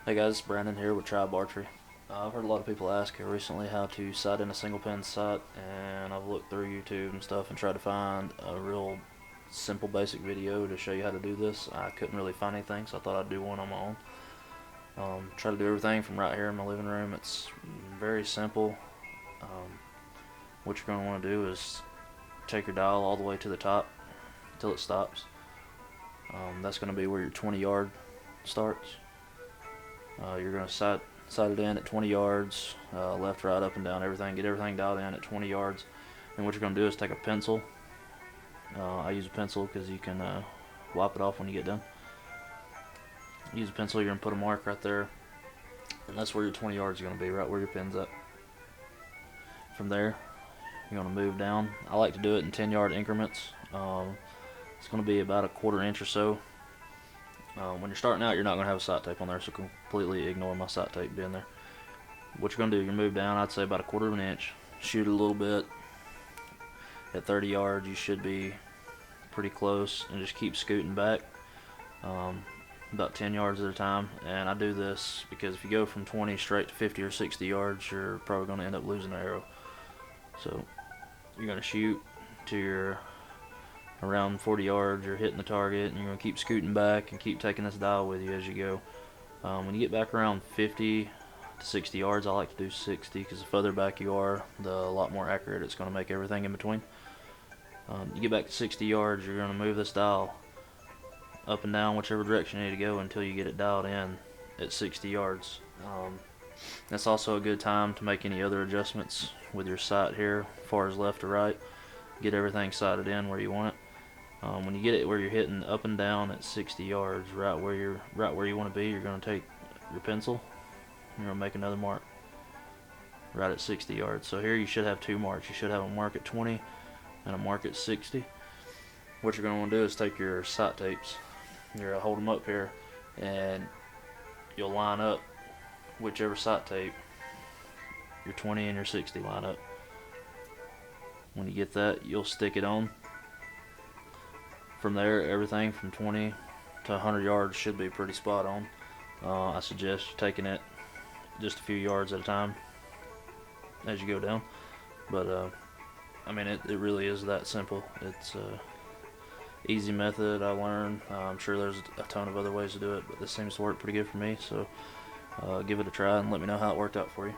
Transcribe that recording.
Hey guys, Brandon here with Tribe Archery. I've heard a lot of people ask here recently how to sight in a single pin sight, and I've looked through YouTube and stuff and tried to find a real simple basic video to show you how to do this. I couldn't really find anything, so I thought I'd do one on my own. Try to do everything from right here in my living room. It's very simple. Um, what you're going to want to do is take your dial all the way to the top until it stops. That's going to be where your 20 yard starts. You're going to sight it in at 20 yards, left, right, up, and down, everything. Get everything dialed in at 20 yards. And what you're going to do is take a pencil. I use a pencil because you can wipe it off when you get done. Use a pencil, you're going to put a mark right there. And that's where your 20 yards is going to be, right where your pin's at. From there, you're going to move down. I like to do it in 10-yard increments. It's going to be about a quarter inch or so. When you're starting out, you're not going to have a sight tape on there, so completely ignore my sight tape being there. What you're going to do, you're going to move down, I'd say about a quarter of an inch, shoot it a little bit. At 30 yards, you should be pretty close, and just keep scooting back about 10 yards at a time. And I do this because if you go from 20 straight to 50 or 60 yards, you're probably going to end up losing the arrow. So you're going to shoot to your around 40 yards, you're hitting the target, and you're going to keep scooting back and keep taking this dial with you as you go. When you get back around 50 to 60 yards, I like to do 60 because the further back you are, the lot more accurate it's going to make everything in between. You get back to 60 yards, you're going to move this dial up and down whichever direction you need to go until you get it dialed in at 60 yards. That's also a good time to make any other adjustments with your sight here, as far as left or right. Get everything sighted in where you want it. When you get it where you're hitting up and down at 60 yards, right where you want to be, you're going to take your pencil. You're going to make another mark right at 60 yards. So here you should have two marks. You should have a mark at 20 and a mark at 60. What you're going to want to do is take your sight tapes. You're going to hold them up here, and you'll line up whichever sight tape your 20 and your 60 line up. When you get that, you'll stick it on. From there, everything from 20 to 100 yards should be pretty spot on. I suggest you taking it just a few yards at a time as you go down. But I mean, it really is that simple. It's a easy method I learned. I'm sure there's a ton of other ways to do it, but this seems to work pretty good for me. So give it a try and let me know how it worked out for you.